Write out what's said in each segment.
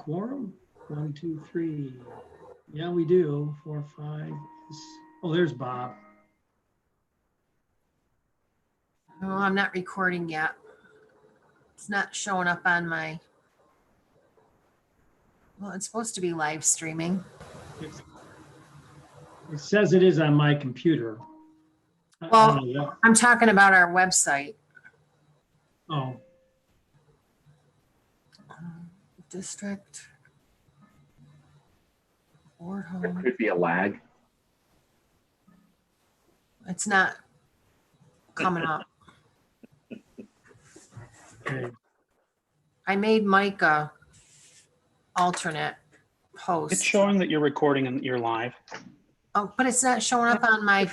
quorum? 1, 2, 3. Yeah, we do. 4, 5. Oh, there's Bob. Oh, I'm not recording yet. It's not showing up on my, well, it's supposed to be live streaming. It says it is on my computer. I Well, don't know what. I'm talking about our website. Oh, District. Board There home. could be a lag. It's not coming up. okay. I made Mike a alternate host. It's showing that you're recording and you're live. Oh, but it's not showing up on my.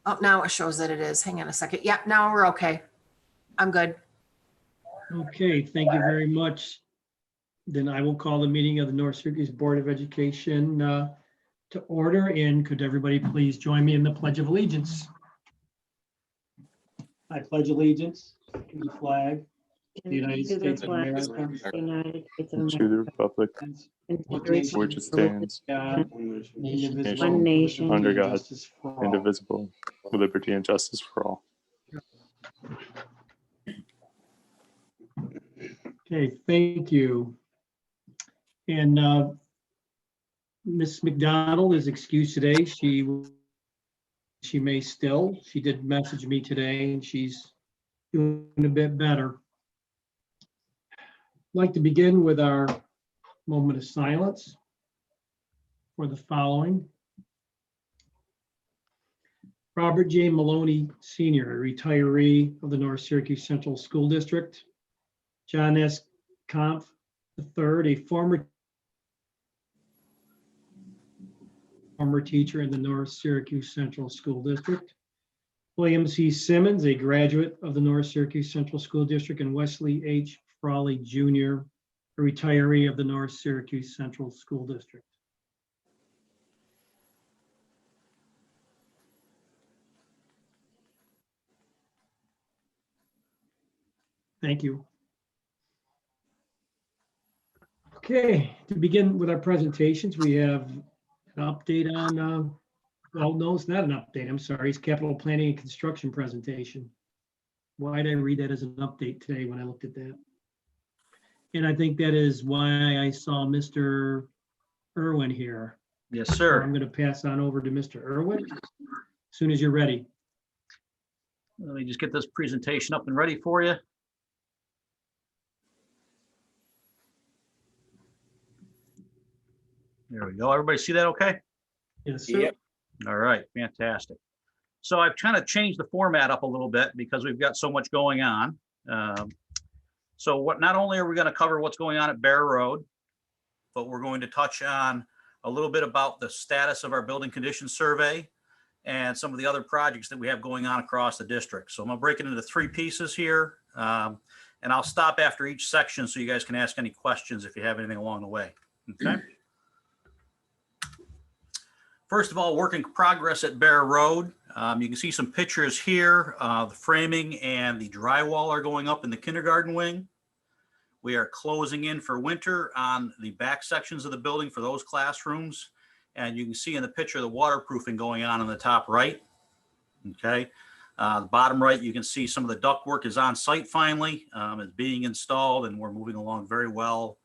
Oh, now it shows that it is. Hang on a second. Yeah, now we're okay. I'm good. Okay, thank you very much. Then I will call the meeting of the North Syracuse Board of Education to order. And could everybody please join me in the Pledge of Allegiance? I pledge allegiance to the flag of the United To the States of flag America, of the United States of and to the America, republic and to one the nation, which it stands, God, indivisible, One with nation, liberty under and God, justice for all. indivisible, with liberty and justice for all. Okay, thank you. And Ms. McDonald is excused today. She may still. She did message me today and she's doing a bit better. I'd like to begin with our moment of silence for the following. Robert J. Maloney, Sr., a retiree of the North Syracuse Central School District. John S. Kampf III, a former teacher in the North Syracuse Central School District. William C. Simmons, a graduate of the North Syracuse Central School District, and Wesley H. Frawley Jr., a retiree of the North Syracuse Central School District. Thank you. Okay, to begin with our presentations, we have an update on, well, no, it's not an update. I'm sorry. It's capital planning and construction presentation. Why did I read that as an update today when I looked at that? And I think that is why I saw Mr. Irwin here. Yes, So sir. I'm going to pass on over to Mr. Irwin as soon as you're ready. Let me just get this presentation up and ready for you. There we go. Everybody see that okay? Yes, sir. Yep. All right, fantastic. So I've kind of changed the format up a little bit because we've got so much going on. So not only are we going to cover what's going on at Bear Road, but we're going to touch on a little bit about the status of our building condition survey and some of the other projects that we have going on across the district. So I'm gonna break it into 3 pieces here. And I'll stop after each section so you guys can ask any questions if you have anything along the way. Okay. First of all, work in progress at Bear Road. You can see some pictures here. The framing and the drywall are going up in the kindergarten wing. We are closing in for winter on the back sections of the building for those classrooms. And you can see in the picture the waterproofing going on the top right. Okay. The bottom right, you can see some of the ductwork is on site finally. It's being installed and we're moving along very well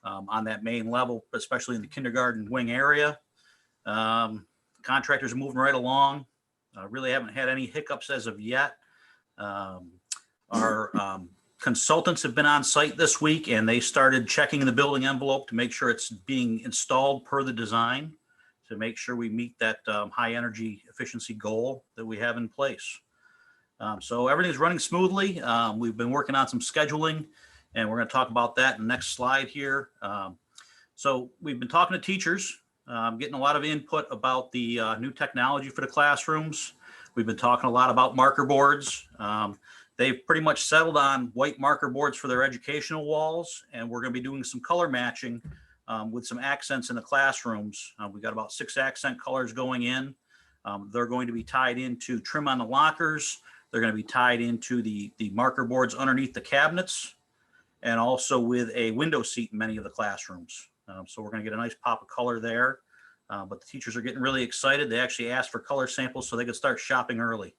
on that main level, especially in the kindergarten wing area. Contractors are moving right along. Really haven't had any hiccups as of yet. Our consultants have been on site this week and they started checking the building envelope to make sure it's being installed per the design, to make sure we meet that high energy efficiency goal that we have in place. So everything's running smoothly. We've been working on some scheduling and we're going to talk about that in the next slide here. So we've been talking to teachers, getting a lot of input about the new technology for the classrooms. We've been talking a lot about marker boards. They've pretty much settled on white marker boards for their educational walls, and we're going to be doing some color matching with some accents in the classrooms. We've got about 6 accent colors going in. They're going to be tied into trim on the lockers, They're going to be tied into the marker boards underneath the cabinets, and also with a window seat in many of the classrooms. So we're going to get a nice pop of color there. But the teachers are getting really excited. They actually asked for color samples so they could start shopping early.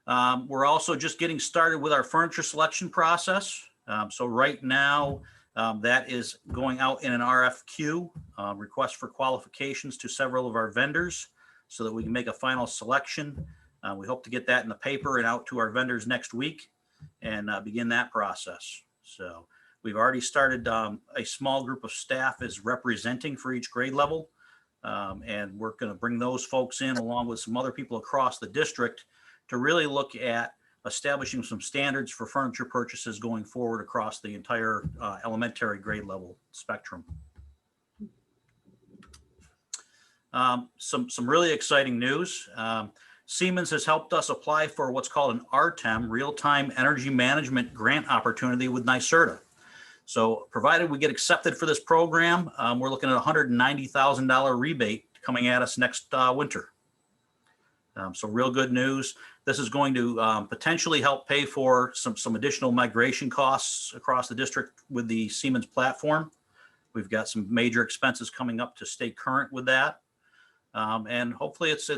We're also just getting started with our furniture selection process. So right now, that is going out in an RFQ, request for qualifications to several of our vendors so that we can make a final selection. We hope to get that in the paper and out to our vendors next week and begin that process. So we've already started, a small group of staff is representing for each grade level. And we're going to bring those folks in along with some other people across the district to really look at establishing some standards for furniture purchases going forward across the entire elementary grade level spectrum. Some really exciting news. Siemens has helped us apply for what's called an RTEM, Real-Time Energy Management Grant Opportunity with NYSERDA. So provided we get accepted for this program, we're looking at a $190,000 rebate coming at us next winter. So real good news. This is going to potentially help pay for some additional migration costs across the district with the Siemens platform. We've got some major expenses coming up to stay current with that. And hopefully it's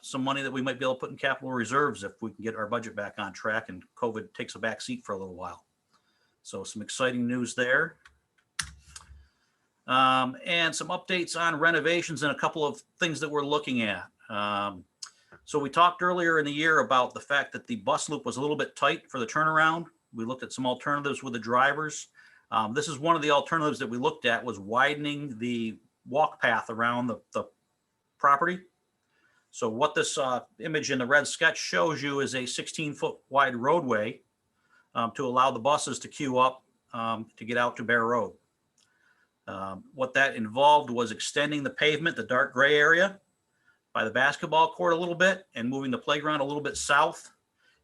some money that we might be able to put in capital reserves if we can get our budget back on track and COVID takes a back seat for a little while. So some exciting news there. And some updates on renovations and a couple of things that we're looking at. So we talked earlier in the year about the fact that the bus loop was a little bit tight for the turnaround. We looked at some alternatives with the drivers. This is one of the alternatives that we looked at, was widening the walk path around the property. So what this image in the red sketch shows you is a 16-foot wide roadway to allow the buses to queue up to get out to Bear Road. What that involved was extending the pavement, the dark gray area, by the basketball court a little bit and moving the playground a little bit south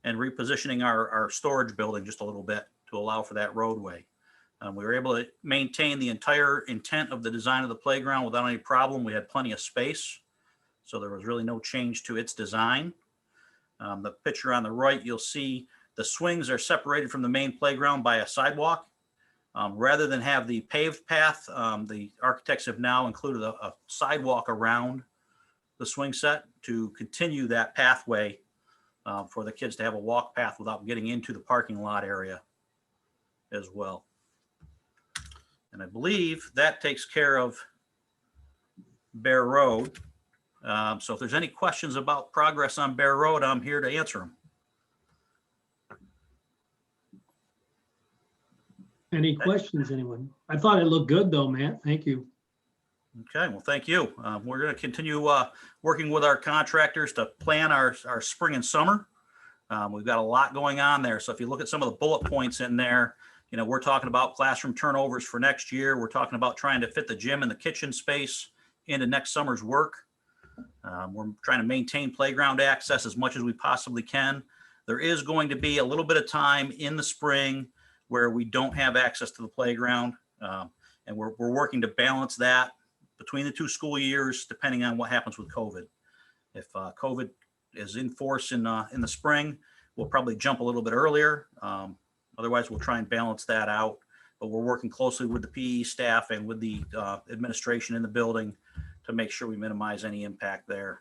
and repositioning our storage building just a little bit to allow for that roadway. We were able to maintain the entire intent of the design of the playground without any problem. We had plenty of space, so there was really no change to its design. The picture on the right, you'll see the swings are separated from the main playground by a sidewalk. Rather than have the paved path, the architects have now included a sidewalk around the swing set to continue that pathway for the kids to have a walk path without getting into the parking lot area as well. And I believe that takes care of Bear Road. So if there's any questions about progress on Bear Road, I'm here to answer them. Any questions, anyone? I thought it looked good though, Matt. Thank you. Okay, well, thank you. We're going to continue working with our contractors to plan our spring and summer. We've got a lot going on there. So if you look at some of the bullet points in there, you know, we're talking about classroom turnovers for next year. We're talking about trying to fit the gym and the kitchen space into next summer's work. We're trying to maintain playground access as much as we possibly can. There is going to be a little bit of time in the spring where we don't have access to the playground. And we're working to balance that between the two school years, depending on what happens with COVID. If COVID is in force in the spring, we'll probably jump a little bit earlier. Otherwise, we'll try and balance that out. But we're working closely with the PE staff and with the administration in the building to make sure we minimize any impact there.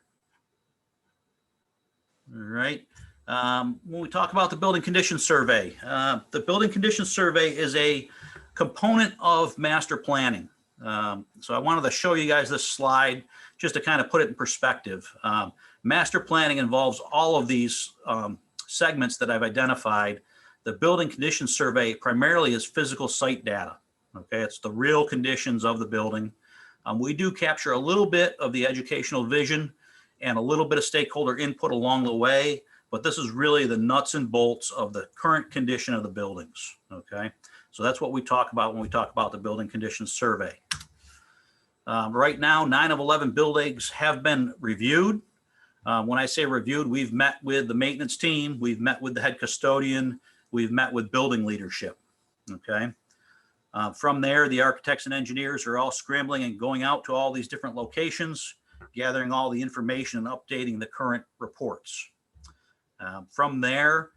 All right. When we talk about the building condition survey, the building condition survey is a component of master planning. So I wanted to show you guys this slide just to kind of put it in perspective. Master planning involves all of these segments that I've identified. The building condition survey primarily is physical site data. Okay, it's the real conditions of the building. We do capture a little bit of the educational vision and a little bit of stakeholder input along the way, but this is really the nuts and bolts of the current condition of the buildings. Okay, so that's what we talk about when we talk about the building condition survey. Right now, 9 of 11 buildings have been reviewed. When I say reviewed, we've met with the maintenance team, we've met with the head custodian, we've met with building leadership. Okay. From there, the architects and engineers are all scrambling and going out to all these different locations, gathering all the information and updating the current reports. From there,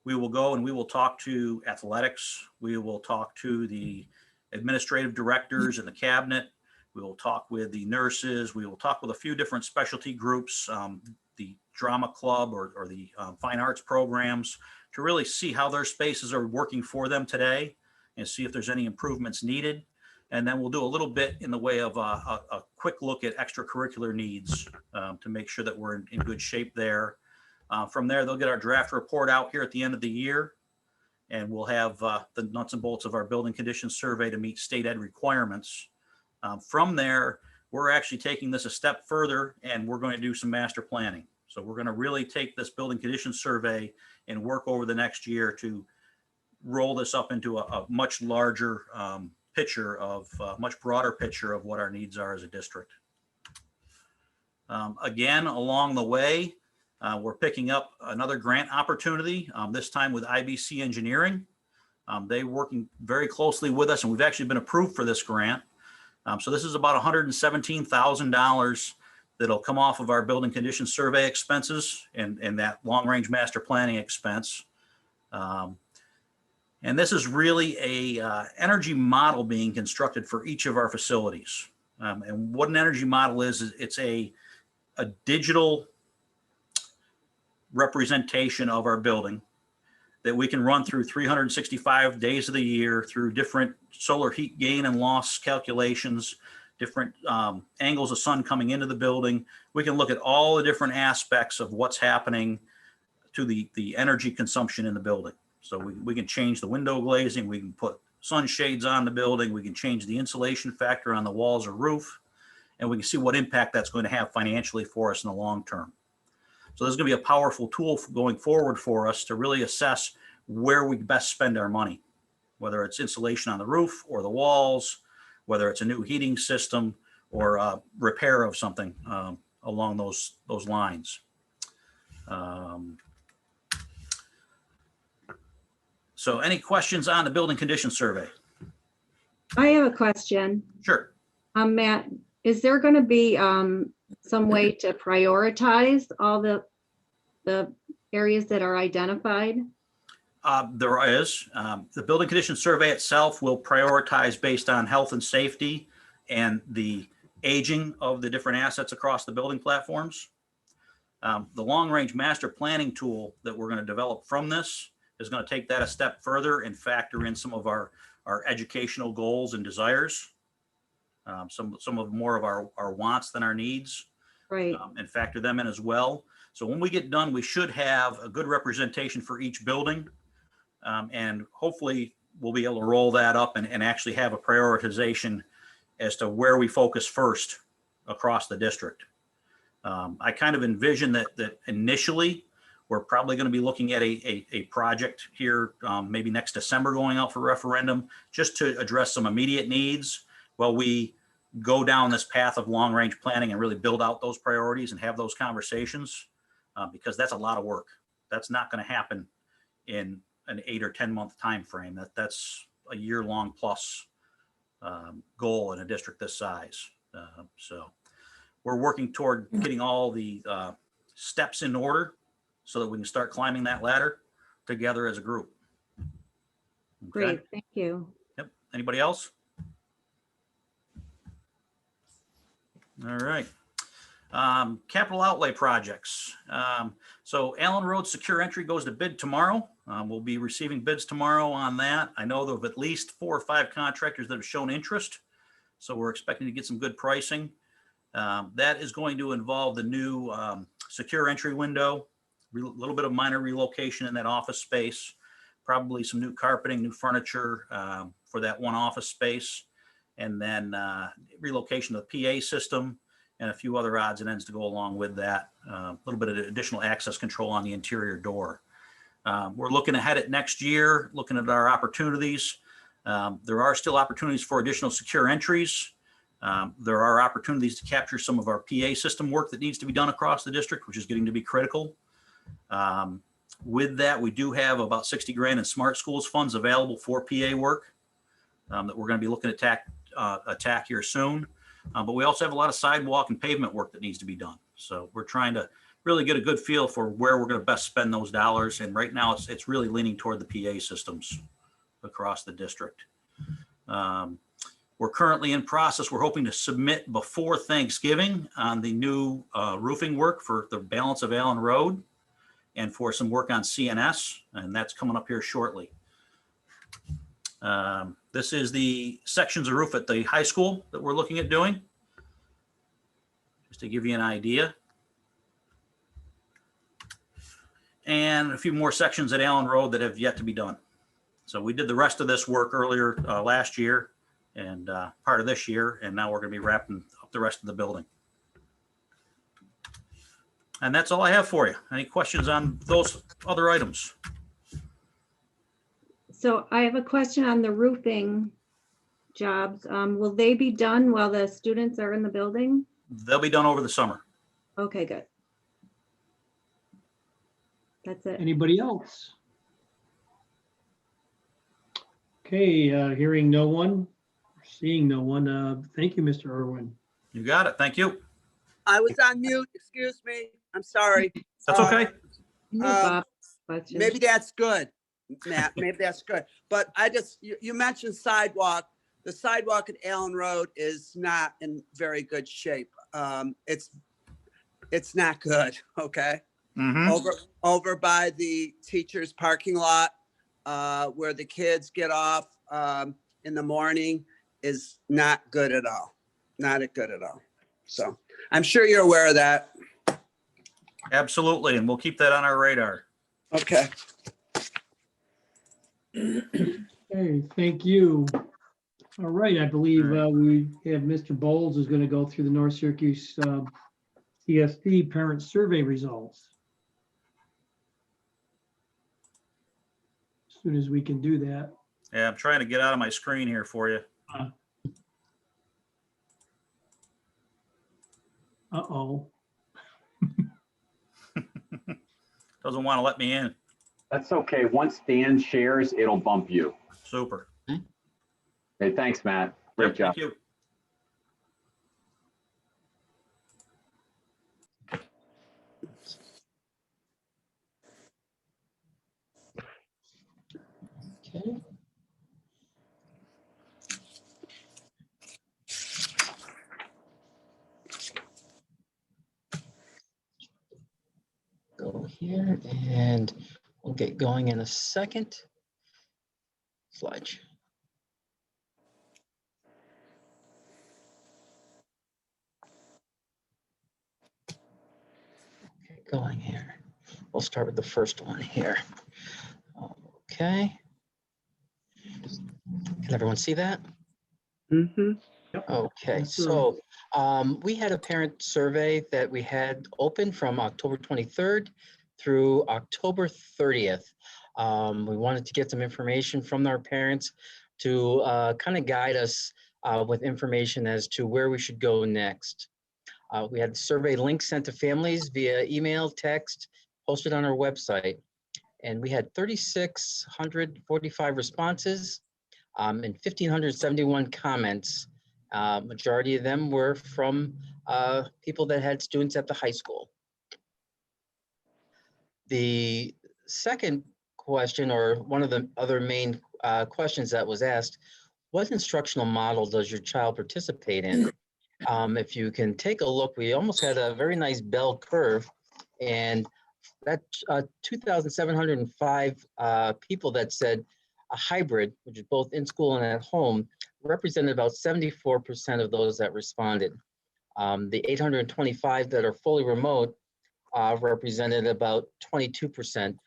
we will go and we will talk to athletics. We will talk to the administrative directors and the cabinet. We will talk with the nurses. We will talk with a few different specialty groups, the drama club or the fine arts programs, to really see how their spaces are working for them today and see if there's any improvements needed. And then we'll do a little bit in the way of a quick look at extracurricular needs to make sure that we're in good shape there. From there, they'll get our draft report out here at the end of the year, and we'll have the nuts and bolts of our building conditions survey to meet state ed requirements. From there, we're actually taking this a step further, and we're going to do some master planning. So we're going to really take this building conditions survey and work over the next year to roll this up into a much larger picture of much broader picture of what our needs are as a district. Again, along the way, we're picking up another grant opportunity, this time with IBC Engineering. They're working very closely with us, and we've actually been approved for this grant. So this is about $117,000 that'll come off of our building condition survey expenses and that long-range master planning expense. And this is really a energy model being constructed for each of our facilities. And what an energy model is it's a digital representation of our building that we can run through 365 days of the year through different solar heat gain and loss calculations, different angles of sun coming into the building. We can look at all the different aspects of what's happening to the energy consumption in the building. So we can change the window glazing, we can put sunshades on the building, we can change the insulation factor on the walls or roof, and we can see what impact that's going to have financially for us in the long term. So this is going to be a powerful tool going forward for us to really assess where we best spend our money, whether it's insulation on the roof or the walls, whether it's a new heating system or a repair of something along those lines. So any questions on the building condition survey? I have a question. Sure. Matt, is there going to be some way to prioritize all the areas that are identified? There is. The building condition survey itself will prioritize based on health and safety and the aging of the different assets across the building platforms. The long-range master planning tool that we're going to develop from this is going to take that a step further and factor in some of our educational goals and desires, some of more of our wants than our needs, Right. and factor them in as well. So when we get done, we should have a good representation for each building. And hopefully we'll be able to roll that up and actually have a prioritization as to where we focus first across the district. I kind of envision that initially we're probably going to be looking at a project here, maybe next December, going out for referendum, just to address some immediate needs while we go down this path of long range planning and really build out those priorities and have those conversations, because that's a lot of work. That's not going to happen in an 8 or 10 month time frame. That's a year-long plus goal in a district this size. So we're working toward getting all the steps in order so that we can start climbing that ladder together as a group. Okay. Great, thank you. Yep. Anybody else? All right. Capital outlay projects. So Allen Road secure entry goes to bid tomorrow. We'll be receiving bids tomorrow on that. I know there have at least 4 or 5 contractors that have shown interest. So we're expecting to get some good pricing. That is going to involve the new secure entry window, a little bit of minor relocation in that office space, probably some new carpeting, new furniture for that one office space, and then relocation of the PA system and a few other odds and ends to go along with that. A little bit of additional access control on the interior door. We're looking ahead at next year, looking at our opportunities. There are still opportunities for additional secure entries. There are opportunities to capture some of our PA system work that needs to be done across the district, which is getting to be critical. With that, we do have about 60 grand in Smart Schools funds available for PA work that we're going to be looking to attack here soon. But we also have a lot of sidewalk and pavement work that needs to be done. So we're trying to really get a good feel for where we're going to best spend those dollars. And right now it's really leaning toward the PA systems across the district. We're currently in process. We're hoping to submit before Thanksgiving on the new roofing work for the balance of Allen Road and for some work on CNS, and that's coming up here shortly. This is the sections of roof at the high school that we're looking at doing, just to give you an idea. And a few more sections at Allen Road that have yet to be done. So we did the rest of this work earlier last year and part of this year, and now we're going to be wrapping up the rest of the building. And that's all I have for you. Any questions on those other items? So I have a question on the roofing jobs. Will they be done while the students are in the building? They'll be done over the summer. Okay, good. That's it. Anybody else? Okay, hearing no one, seeing no one. Thank you, Mr. Irwin. You got it. Thank you. I was on mute, excuse me. I'm sorry. That's okay. Move Bob, question. Maybe that's good, Matt, maybe that's good. But you mentioned sidewalk. The sidewalk at Allen Road is not in very good shape. It's not good, okay? Mhm. Over by the teacher's parking lot, where the kids get off in the morning is not good at all. Not good at all. So I'm sure you're aware of that. Absolutely. And we'll keep that on our radar. Okay. Okay, thank you. All right, I believe we have Mr. Bowles is going to go through the North Syracuse CSD parent survey results. As soon as we can do that. Yeah, I'm trying to get out of my screen here for you. Uh-oh. Doesn't want to let me in. That's okay. Once Dan shares, it'll bump you. Super. Okay, thanks, Matt. Great Yep, job. thank you. Okay. Go here and we'll get going in a second. Slide. Okay, going here. We'll start with the first one here. Okay. Can everyone see that? Mm-hmm. Okay, Yes, sir. so we had a parent survey that we had open from October 23rd through October 30th. We wanted to get some information from our parents to kind of guide us with information as to where we should go next. We had the survey link sent to families via email, text, posted on our website. And we had 3,645 responses and 1,571 comments. Majority of them were from people that had students at the high school. The second question, or one of the other main questions that was asked, what instructional model does your child participate in? If you can take a look, we almost had a very nice bell curve, and that 2,705 people that said a hybrid, which is both in school and at home, represented about 74% of those that responded. The 825 that are fully remote represented about 22%.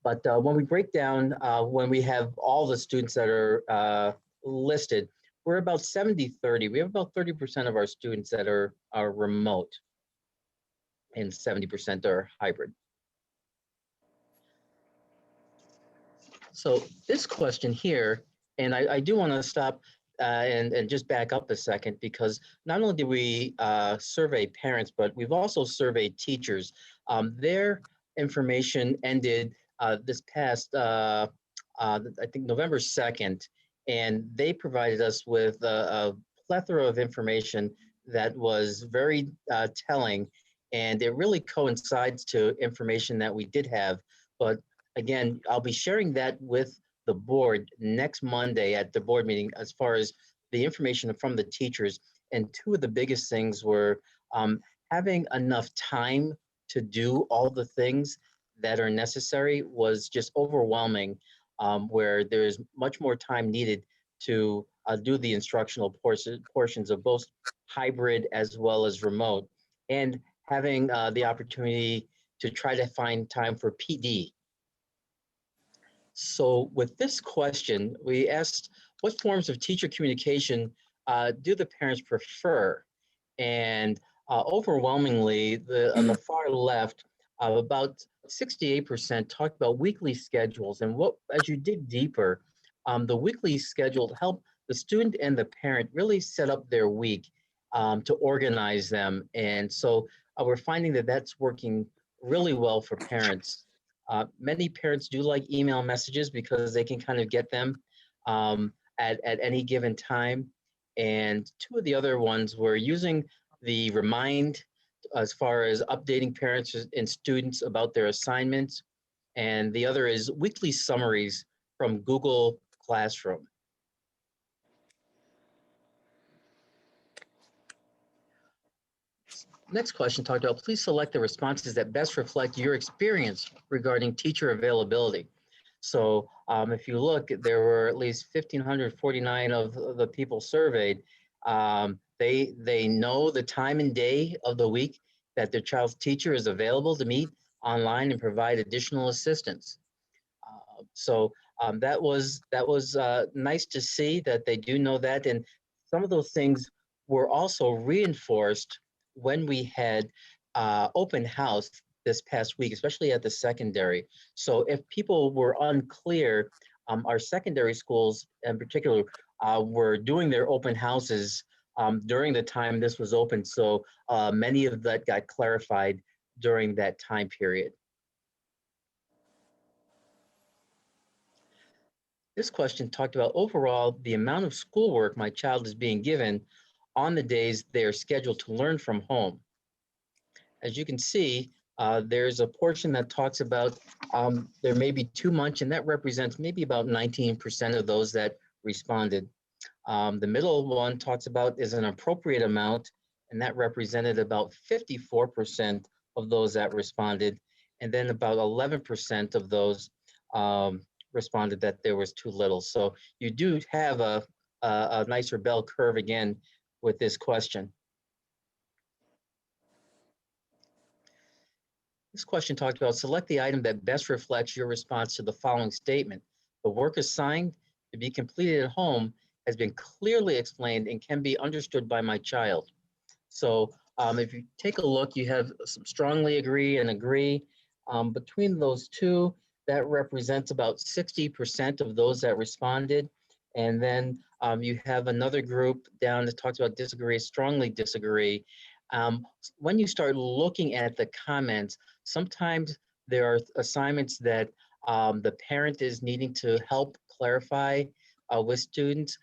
But when we break down, when we have all the students that are listed, we're about 70-30. We have about 30% of our students that are remote and 70% are hybrid. So this question here, and I do want to stop and just back up a second, because not only did we survey parents, but we've also surveyed teachers. Their information ended this past, I think, November 2nd, and they provided us with a plethora of information that was very telling. And it really coincides to information that we did have. But again, I'll be sharing that with the board next Monday at the board meeting as far as the information from the teachers. And two of the biggest things were having enough time to do all the things that are necessary was just overwhelming, where there's much more time needed to do the instructional portions of both hybrid as well as remote, and having the opportunity to try to find time for PD. So with this question, we asked, what forms of teacher communication do the parents prefer? And overwhelmingly, on the far left, about 68% talked about weekly schedules. And what, as you dig deeper, the weekly schedule help the student and the parent really set up their week to organize them. And so we're finding that that's working really well for parents. Many parents do like email messages because they can kind of get them at any given time. And two of the other ones were using the Remind as far as updating parents and students about their assignments. And the other is weekly summaries from Google Classroom. Next question talked about, please select the responses that best reflect your experience regarding teacher availability. So if you look, there were at least 1,549 of the people surveyed. They know the time and day of the week that their child's teacher is available to meet online and provide additional assistance. So that was nice to see that they do know that. And some of those things were also reinforced when we had open house this past week, especially at the secondary. So if people were unclear, our secondary schools in particular were doing their open houses during the time this was open. So many of that got clarified during that time period. This question talked about overall the amount of schoolwork my child is being given on the days they are scheduled to learn from home. As you can see, there's a portion that talks about there may be too much, and that represents maybe about 19% of those that responded. The middle one talks about is an appropriate amount, and that represented about 54% of those that responded, and then about 11% of those responded that there was too little. So you do have a nicer bell curve again with this question. This question talked about select the item that best reflects your response to the following statement. The work assigned to be completed at home has been clearly explained and can be understood by my child. So if you take a look, you have some strongly agree and agree. Between those two, that represents about 60% of those that responded. And then you have another group down that talks about disagree, strongly disagree. When you start looking at the comments, sometimes there are assignments that the parent is needing to help clarify with students.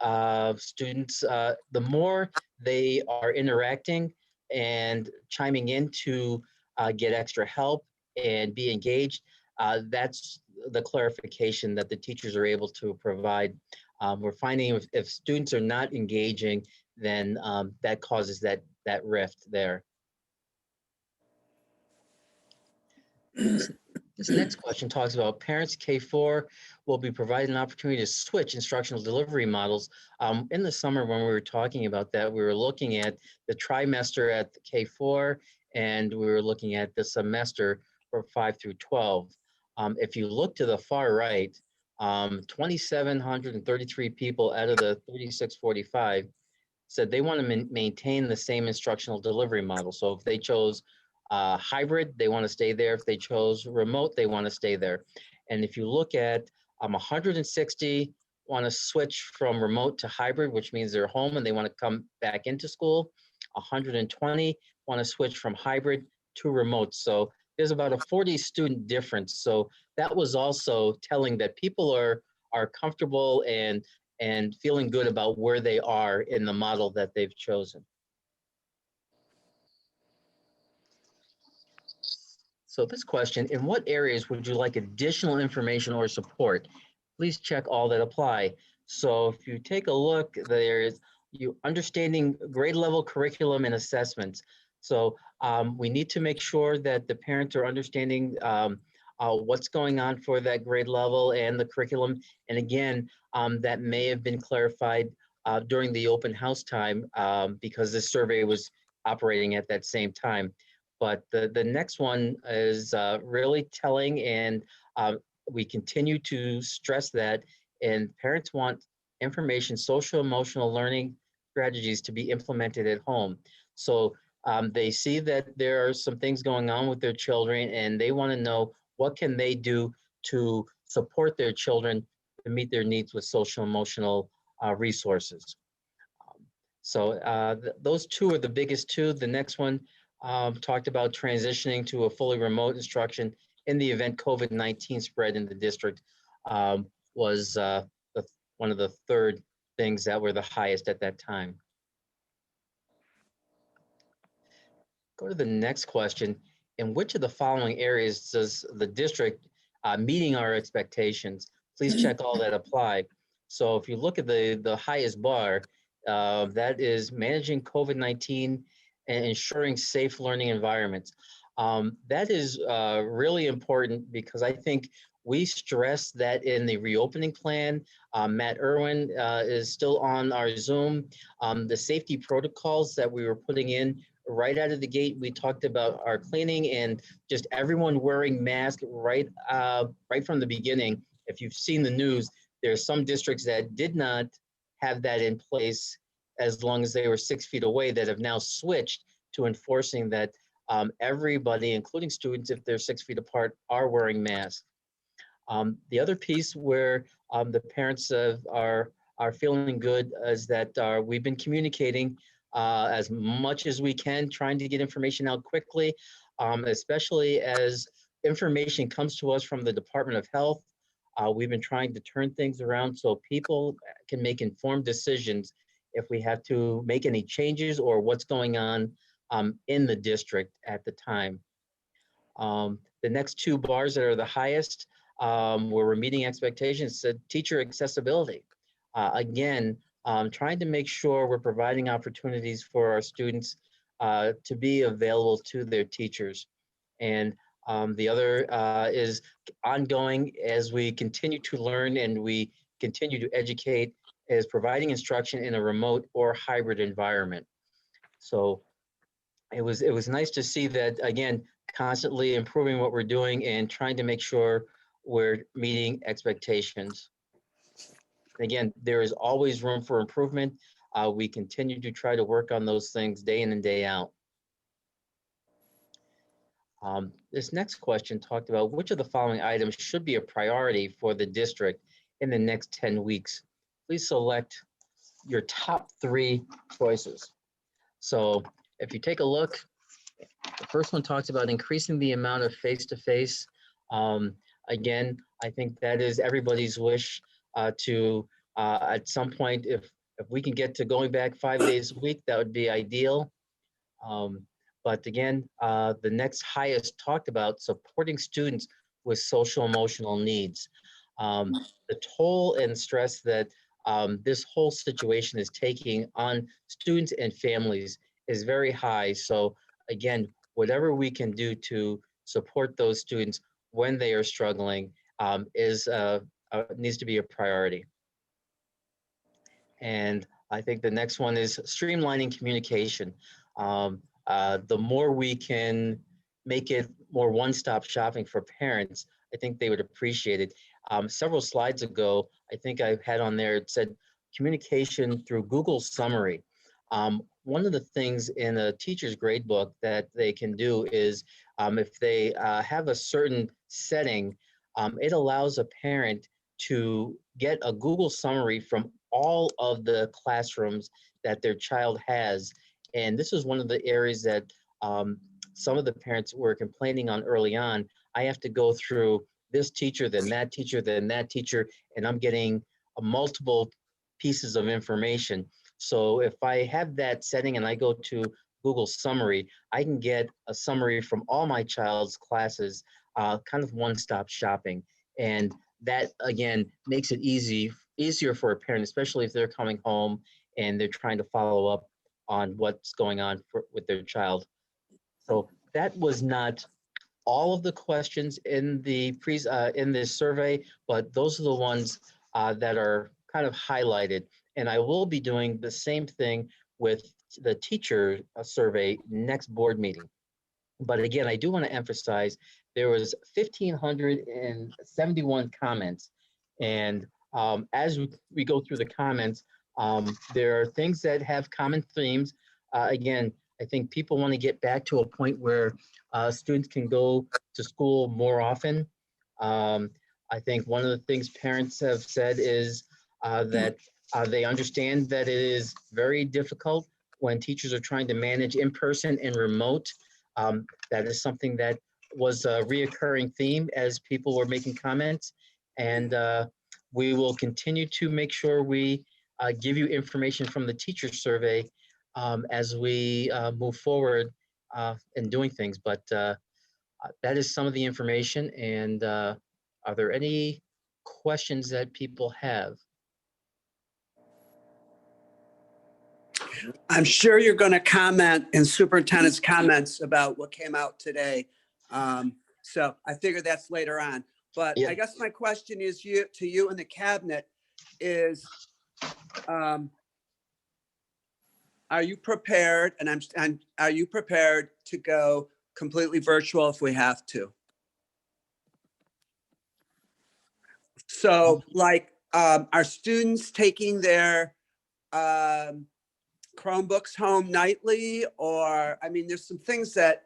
The more they are interacting and chiming in to get extra help and be engaged, that's the clarification that the teachers are able to provide. We're finding if students are not engaging, then that causes that rift there. This next question talks about parents K4 will be provided an opportunity to switch instructional delivery models. In the summer when we were talking about that, we were looking at the trimester at the K4, and we were looking at the semester for 5 through 12. If you look to the far right, 2,733 people out of the 3,645 said they want to maintain the same instructional delivery model. So if they chose hybrid, they want to stay there. If they chose remote, they want to stay there. And if you look at 160 want to switch from remote to hybrid, which means they're home and they want to come back into school. 120 want to switch from hybrid to remote. So there's about a 40 student difference. So that was also telling that people are comfortable and feeling good about where they are in the model that they've chosen. So this question, in what areas would you like additional information or support? Please check all that apply. So if you take a look, there's you understanding grade level curriculum and assessments. So we need to make sure that the parents are understanding what's going on for that grade level and the curriculum. And again, that may have been clarified during the open house time because this survey was operating at that same time. But the next one is really telling, and we continue to stress that, and parents want information, social emotional learning strategies to be implemented at home. So they see that there are some things going on with their children, and they want to know what can they do to support their children to meet their needs with social emotional resources. So those two are the biggest two. The next one talked about transitioning to a fully remote instruction in the event COVID-19 spread in the district was one of the third things that were the highest at that time. Go to the next question. In which of the following areas does the district meeting our expectations? Please check all that apply. So if you look at the highest bar, that is managing COVID-19 and ensuring safe learning environments. That is really important because I think we stress that in the reopening plan. Matt Irwin is still on our Zoom. The safety protocols that we were putting in right out of the gate, we talked about our cleaning and just everyone wearing masks right from the beginning. If you've seen the news, there's some districts that did not have that in place as long as they were 6 feet away that have now switched to enforcing that everybody, including students, if they're 6 feet apart, are wearing masks. The other piece where the parents are feeling good is that we've been communicating as much as we can, trying to get information out quickly, especially as information comes to us from the Department of Health. We've been trying to turn things around so people can make informed decisions if we have to make any changes or what's going on in the district at the time. The next two bars that are the highest, where we're meeting expectations, said teacher accessibility. Again, trying to make sure we're providing opportunities for our students to be available to their teachers. And the other is ongoing as we continue to learn and we continue to educate, is providing instruction in a remote or hybrid environment. So it was nice to see that, again, constantly improving what we're doing and trying to make sure we're meeting expectations. Again, there is always room for improvement. We continue to try to work on those things day in and day out. This next question talked about which of the following items should be a priority for the district in the next 10 weeks. Please select your top 3 choices. So if you take a look, the first one talks about increasing the amount of face-to-face. Again, I think that is everybody's wish to, at some point, if we can get to going back 5 days a week, that would be ideal. But again, the next highest talked about supporting students with social emotional needs. The toll and stress that this whole situation is taking on students and families is very high. So again, whatever we can do to support those students when they are struggling needs to be a priority. And I think the next one is streamlining communication. The more we can make it more one-stop shopping for parents, I think they would appreciate it. Several slides ago, I think I had on there, it said communication through Google Summary. One of the things in a teacher's grade book that they can do is if they have a certain setting, it allows a parent to get a Google Summary from all of the classrooms that their child has. And this is one of the areas that some of the parents were complaining on early on. I have to go through this teacher, then that teacher, then that teacher, and I'm getting multiple pieces of information. So if I have that setting and I go to Google summary, I can get a summary from all my child's classes, kind of one-stop shopping. And that, again, makes it easier for a parent, especially if they're coming home and they're trying to follow up on what's going on with their child. So that was not all of the questions in the in this survey, but those are the ones that are kind of highlighted. And I will be doing the same thing with the teacher survey next board meeting. But again, I do want to emphasize there was 1,571 comments. And as we go through the comments, there are things that have common themes. Again, I think people want to get back to a point where students can go to school more often. I think one of the things parents have said is that they understand that it is very difficult when teachers are trying to manage in-person and remote. That is something that was a reoccurring theme as people were making comments. And we will continue to make sure we give you information from the teacher survey as we move forward in doing things. But that is some of the information. And are there any questions that people have? I'm sure you're going to comment in superintendent's comments about what came out today. So I figure that's later on. But Yeah. I guess my question is to you and the cabinet is, are you prepared? And are you prepared to go completely virtual if we have to? So like, are students taking their Chromebooks home nightly? Or, I mean, there's some things that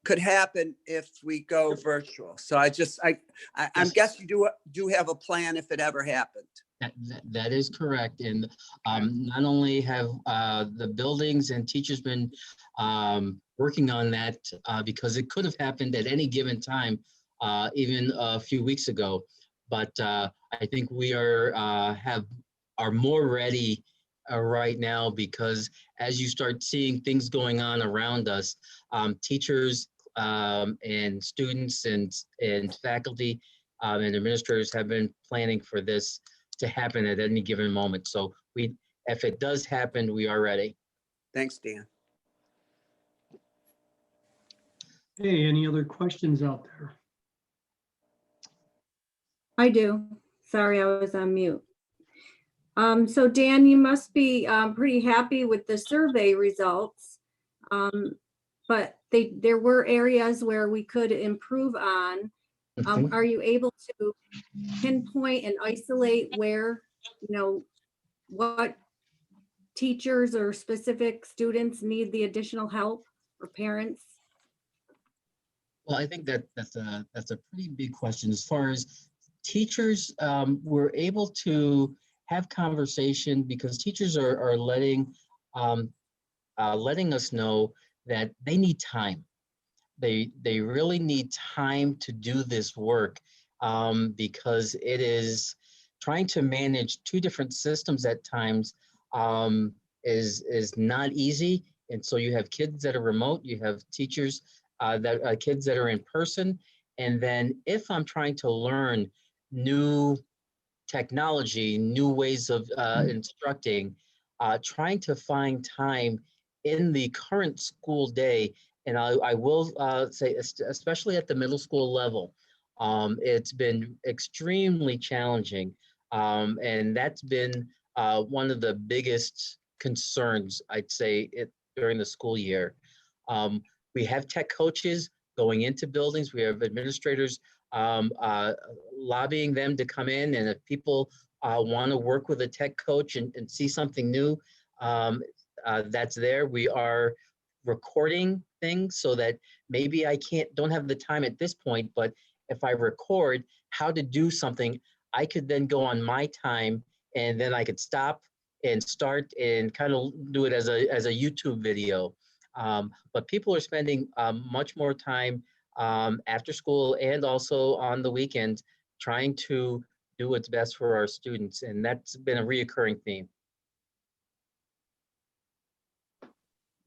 could happen if we go virtual. So I'm guessing you do have a plan if it ever happened. That is correct. And not only have the buildings and teachers been working on that because it could have happened at any given time, even a few weeks ago. But I think we are more ready right now, because as you start seeing things going on around us, teachers and students and faculty and administrators have been planning for this to happen at any given moment. So if it does happen, we are ready. Thanks, Dan. Hey, any other questions out there? I do. Sorry, I was on mute. So Dan, you must be pretty happy with the survey results. But there were areas where we could improve on. Are you able to pinpoint and isolate where, what teachers or specific students need the additional help, or parents? Well, I think that's a pretty big question. As far as teachers, we're able to have conversation because teachers are letting us know that they need time. They really need time to do this work because it is trying to manage two different systems at times is not easy. And so you have kids that are remote, you have teachers kids that are in person. And then if I'm trying to learn new technology, new ways of instructing, trying to find time in the current school day. And I will say, especially at the middle school level, it's been extremely challenging. And that's been one of the biggest concerns, I'd say, during the school year. We have tech coaches going into buildings. We have administrators lobbying them to come in. And if people want to work with a tech coach and see something new, that's there. We are recording things so that maybe I don't have the time at this point, but if I record how to do something, I could then go on my time and then I could stop and start and kind of do it as a YouTube video. But people are spending much more time after school and also on the weekend trying to do what's best for our students. And that's been a reoccurring theme.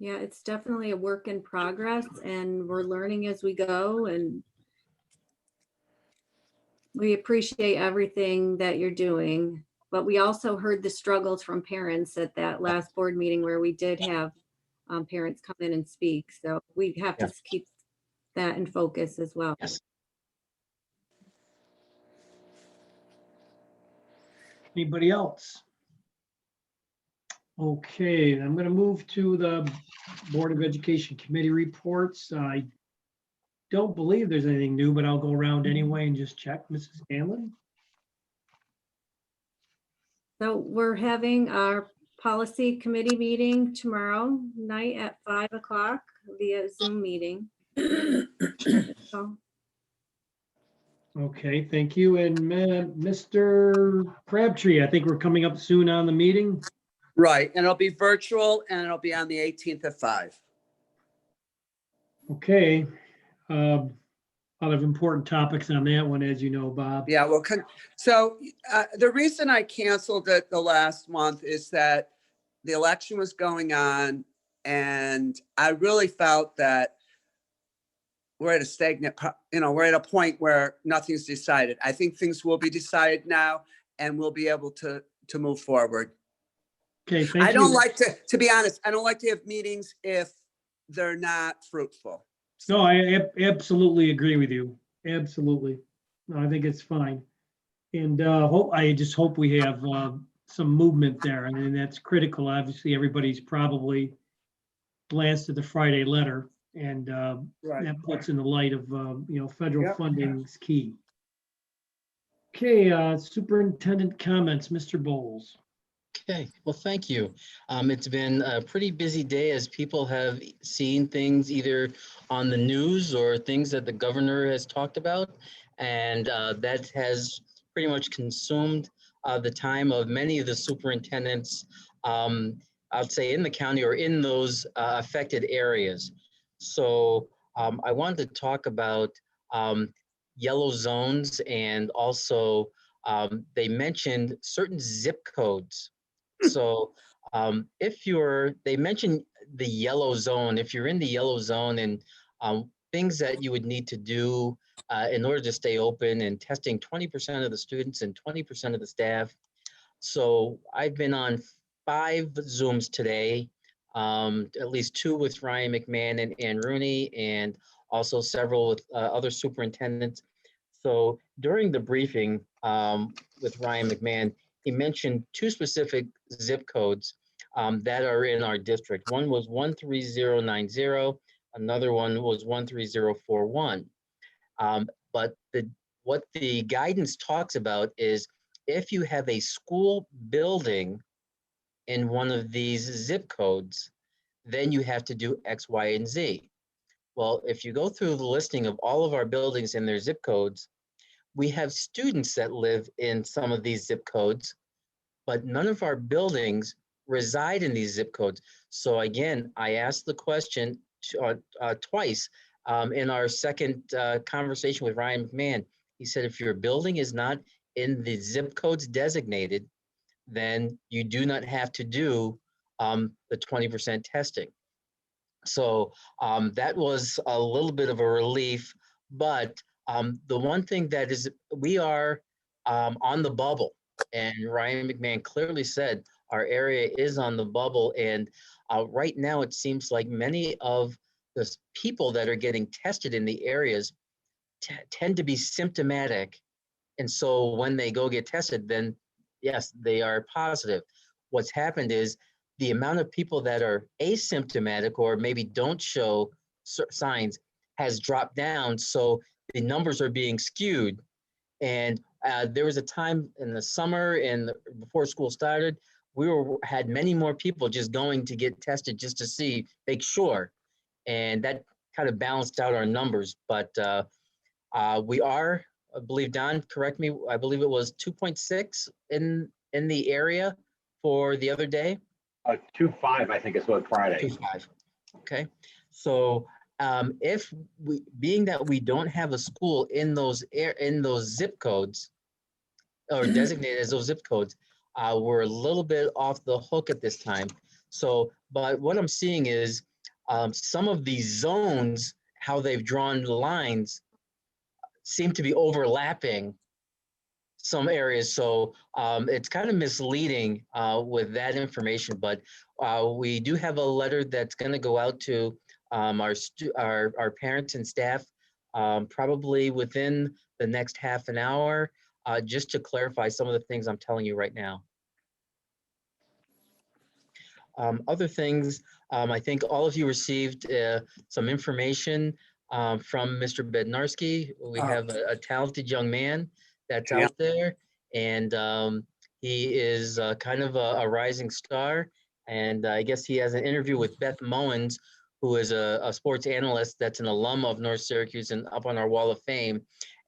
Yeah, it's definitely a work in progress and we're learning as we go and we appreciate everything that you're doing. But we also heard the struggles from parents at that last board meeting where we did have parents come in and speak. So we have to keep that in focus as well. Yes. Anybody else? Okay, I'm going to move to the Board of Education Committee reports. I don't believe there's anything new, but I'll go around anyway and just check. Mrs. Scanlon? So we're having our policy committee meeting tomorrow night at 5 o'clock via Zoom meeting. So, Okay, thank you. And Mr. Crabtree, I think we're coming up soon on the meeting. Right, and it'll be virtual and it'll be on the 18th at 5. Okay. A lot of important topics on that one, as you know, Bob. Yeah, well, so the reason I canceled it the last month is that the election was going on and I really felt that we're at a stagnant, we're at a point where nothing's decided. I think things will be decided now and we'll be able to move forward. Okay, thank you. I don't like to be honest, I don't like to have meetings if they're not fruitful. No, I absolutely agree with you. Absolutely. No, I think it's fine. And I just hope we have some movement there. I mean, that's critical. Obviously, everybody's probably glanced at the Friday letter and Right. that puts in the light of, federal Yep. funding is key. Okay, superintendent comments, Mr. Bowles. Okay, well, thank you. It's been a pretty busy day as people have seen things either on the news or things that the governor has talked about. And that has pretty much consumed the time of many of the superintendents, I'd say in the county or in those affected areas. So I wanted to talk about yellow zones and also they mentioned certain zip codes. So they mentioned the yellow zone, if you're in the yellow zone and things that you would need to do in order to stay open and testing 20% of the students and 20% of the staff. So I've been on 5 Zooms today, at least 2 with Ryan McMahon and Ann Rooney, and also several with other superintendents. So during the briefing with Ryan McMahon, he mentioned 2 specific zip codes that are in our district. One was 13090, another one was 13041. But what the guidance talks about is if you have a school building in one of these zip codes, then you have to do X, Y, and Z. Well, if you go through the listing of all of our buildings and their zip codes, we have students that live in some of these zip codes, but none of our buildings reside in these zip codes. So again, I asked the question twice in our second conversation with Ryan McMahon. He said, if your building is not in the zip codes designated, then you do not have to do the 20% testing. So that was a little bit of a relief, but the one thing that is, we are on the bubble, and Ryan McMahon clearly said our area is on the bubble. And right now it seems like many of the people that are getting tested in the areas tend to be symptomatic. And so when they go get tested, then yes, they are positive. What's happened is the amount of people that are asymptomatic or maybe don't show signs has dropped down. So the numbers are being skewed. And there was a time in the summer and before school started, we had many more people just going to get tested just to make sure. And that kind of balanced out our numbers. But we are, I believe, Don, correct me, I believe it was 2.6 in the area for the other day. 2.5, I think is what Friday. 2.5. Okay. So being that we don't have a school in those zip codes or designated as those zip codes, we're a little bit off the hook at this time. So, but what I'm seeing is Some of these zones, how they've drawn the lines, seem to be overlapping some areas. So it's kind of misleading with that information, but we do have a letter that's going to go out to our parents and staff probably within the next half an hour, just to clarify some of the things I'm telling you right now. Other things, I think all of you received some information from Mr. Bednarski. We have a talented young man that's out there, and he is kind of a rising star. And I guess he has an interview with Beth Mowens, who is a sports analyst that's an alum of North Syracuse and up on our wall of fame.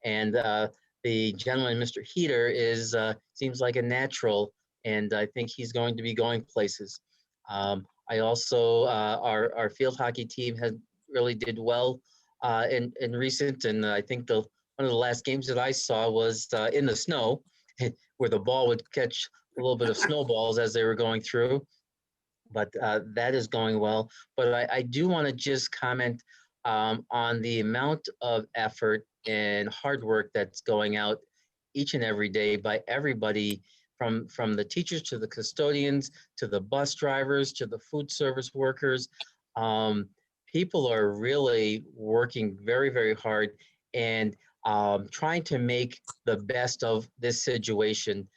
And the gentleman, Mr. Heater, is seems like a natural, and I think he's going to be going places. I also, our field hockey team has really did well in recent, and I think one of the last games that I saw was in the snow, where the ball would catch a little bit of snowballs as they were going through. But that is going well. But I do want to just comment on the amount of effort and hard work that's going out each and every day by everybody, from the teachers to the custodians, to the bus drivers, to the food service workers. People are really working very, very hard and trying to make the best of this situation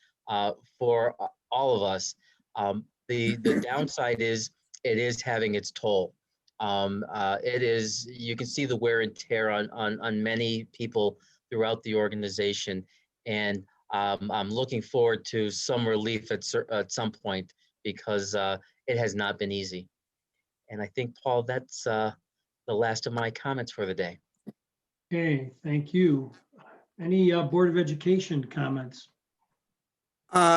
for all of us. The downside is it is having its toll. It is, you can see the wear and tear on many people throughout the organization. And I'm looking forward to some relief at some point, because it has not been easy. And I think, Paul, that's the last of my comments for the day. Okay, thank you. Any Board of Education comments?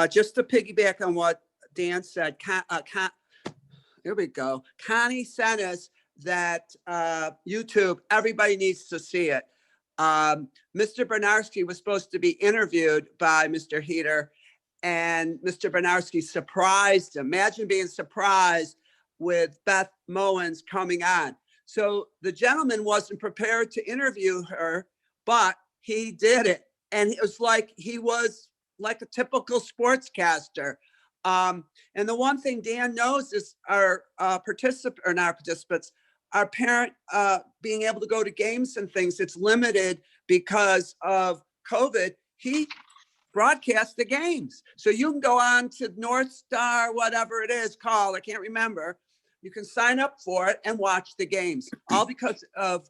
Just to piggyback on what Dan said, here we go. Connie sent us that YouTube, everybody needs to see it. Mr. Bernarski was supposed to be interviewed by Mr. Heater, and Mr. Bernarski surprised him. Imagine being surprised with Beth Mowens coming on. So the gentleman wasn't prepared to interview her, but he did it. And it was like, he was like a typical sportscaster. And the one thing Dan knows is our our parent being able to go to games and things, it's limited because of COVID. He broadcasts the games. So you can go on to North Star, whatever it is called, I can't remember. You can sign up for it and watch the games, all because of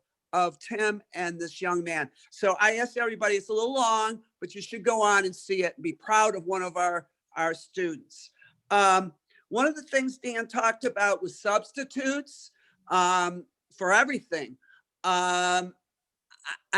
Tim and this young man. So I asked everybody, it's a little long, but you should go on and see it and be proud of one of our students. One of the things Dan talked about was substitutes for everything. I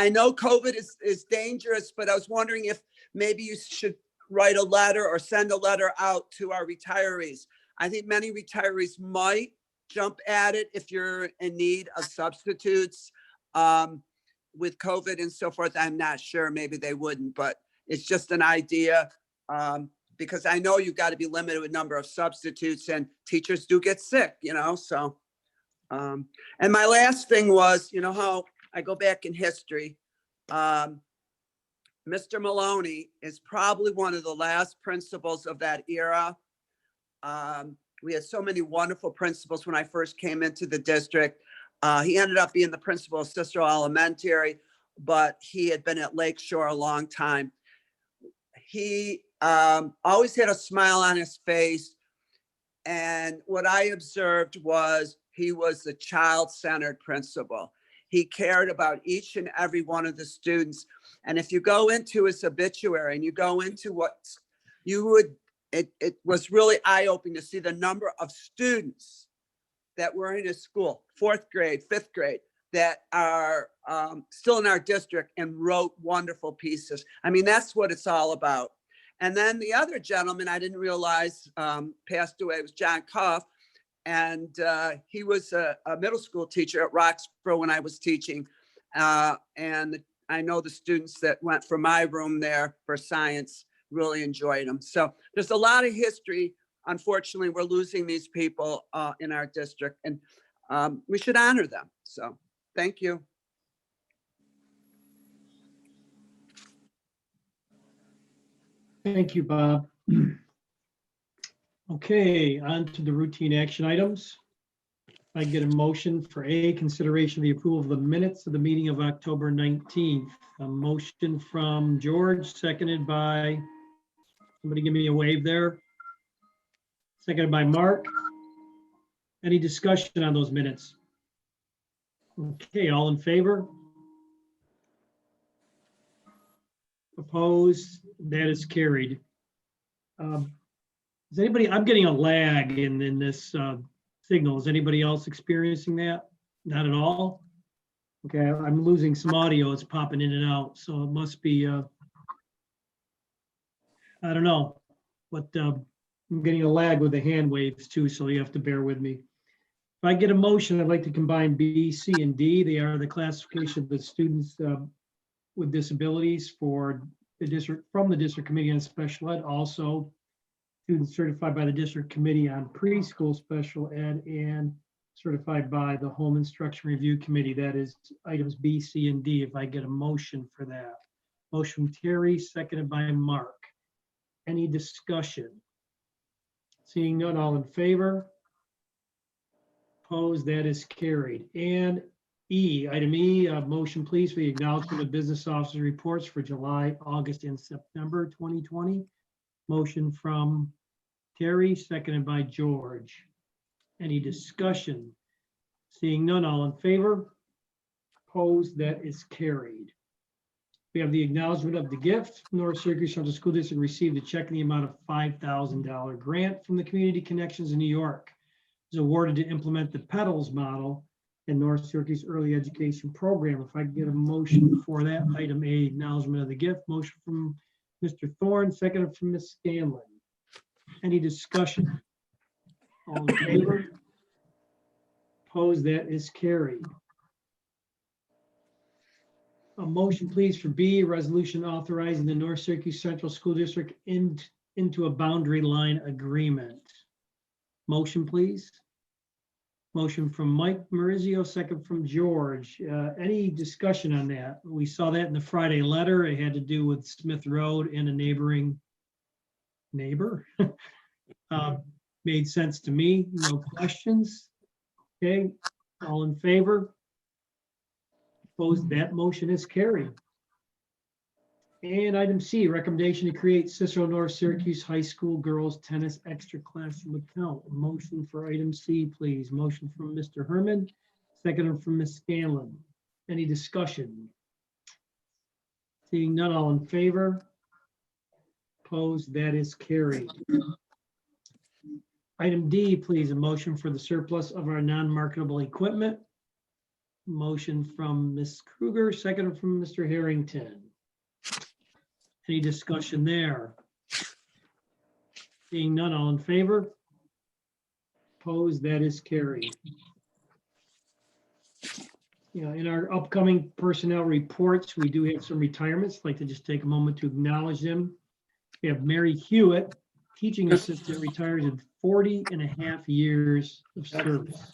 know COVID is dangerous, but I was wondering if maybe you should write a letter or send a letter out to our retirees. I think many retirees might jump at it if you're in need of substitutes with COVID and so forth. I'm not sure, maybe they wouldn't, but it's just an idea. Because I know you've got to be limited with number of substitutes, and teachers do get sick, so. And my last thing was, how I go back in history. Mr. Maloney is probably one of the last principals of that era. We had so many wonderful principals when I first came into the district. He ended up being the principal of Cicero Elementary, but he had been at Lakeshore a long time. He always had a smile on his face. And what I observed was he was the child-centered principal. He cared about each and every one of the students. And if you go into his obituary and you go into what you would, it was really eye-opening to see the number of students that were in his school, 4th grade, 5th grade, that are still in our district and wrote wonderful pieces. I mean, that's what it's all about. And then the other gentleman I didn't realize passed away was John Cuff. And he was a middle school teacher at Roxborough when I was teaching. And I know the students that went from my room there for science really enjoyed him. So there's a lot of history. Unfortunately, we're losing these people in our district. And we should honor them. So thank you. Thank you, Bob. Okay, on to the routine action items. I get a motion for A, consideration of the approval of the minutes of the meeting of October 19th. A motion from George, seconded by, somebody give me a wave there. Seconded by Mark. Any discussion on those minutes? Okay, all in favor? Opposed? That is carried. Is anybody, I'm getting a lag in this signal. Is anybody else experiencing that? Not at all? Okay, I'm losing some audio. It's popping in and out, so it must be, I don't know. But I'm getting a lag with the hand waves too, so you have to bear with me. If I get a motion, I'd like to combine B, C, and D. They are the classification of the students with disabilities for the district, from the District Committee on Special Ed. Also, students certified by the District Committee on Preschool Special Ed and certified by the Home Instruction Review Committee. That is items B, C, and D. If I get a motion for that. Motion from Terry, seconded by Mark. Any discussion? Seeing none, all in favor? Opposed? That is carried. And E, item E, motion please for the acknowledgement of business officer reports for July, August, and September 2020. Motion from Terry, seconded by George. Any discussion? Seeing none, all in favor? Opposed? That is carried. We have the acknowledgement of the gift. North Syracuse Central School District received a check in the amount of $5,000 grant from the Community Connections in New York. It was awarded to implement the PEDALS model in North Syracuse Early Education Program. If I could get a motion for that, item A, acknowledgement of the gift. Motion from Mr. Thorne, second from Ms. Scanlon. Any discussion? All in favor? Opposed? That is carried. A motion, please, for B, resolution authorizing the North Syracuse Central School District into a boundary line agreement. Motion, please. Motion from Mike Marizio, second from George. Any discussion on that? We saw that in the Friday letter. It had to do with Smith Road and a neighboring neighbor. Made sense to me. No questions. Okay, all in favor? Opposed? That motion is carried. And item C, recommendation to create Cicero North Syracuse High School Girls Tennis Extra Classroom Account. A motion for item C, please. Motion from Mr. Herman, second from Ms. Scanlon. Any discussion? Seeing none, all in favor? Opposed? That is carried. Item D, please, a motion for the surplus of our non-marketable equipment. Motion from Ms. Kruger, second from Mr. Harrington. Any discussion there? Seeing none, all in favor? Opposed? That is carried. Yeah, in our upcoming personnel reports, we do have some retirements. I'd like to just take a moment to acknowledge them. We have Mary Hewitt, teaching assistant, retires in 40.5 years of service.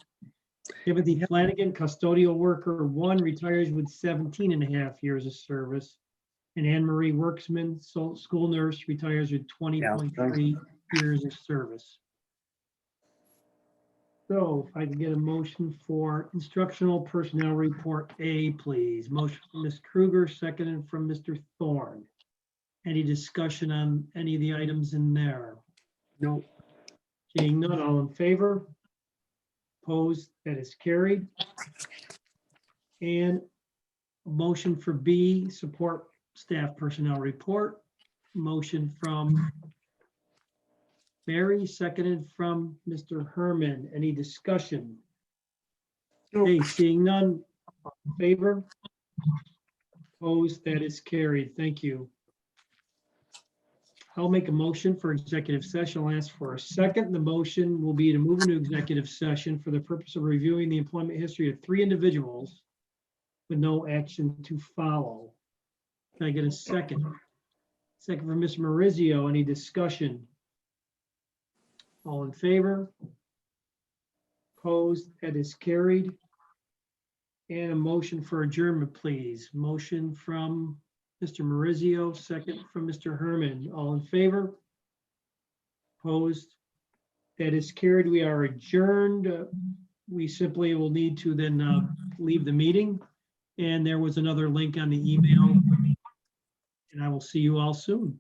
Timothy Flanagan, custodial worker 1, retires with 17.5 years of service. And Anne Marie Worksman, school nurse, retires with 20.3 years of service. So if I can get a motion for instructional personnel report A, please. Motion from Ms. Kruger, seconded from Mr. Thorne. Any discussion on any of the items in there? No. Seeing none, all in favor? Opposed? That is carried. And a motion for B, support staff personnel report. Motion from Mary, seconded from Mr. Herman. Any discussion? Okay, seeing none, all in favor? Opposed? That is carried. Thank you. I'll make a motion for executive session. I'll ask for a second. The motion will be to move into executive session for the purpose of reviewing the employment history of 3 individuals with no action to follow. Can I get a second? Second from Ms. Marizio. Any discussion? All in favor? Opposed, that is carried. And a motion for adjournment, please. Motion from Mr. Marizio, second from Mr. Herman. All in favor? Opposed? That is carried. We are adjourned. We simply will need to then leave the meeting. And there was another link on the email. And I will see you all soon.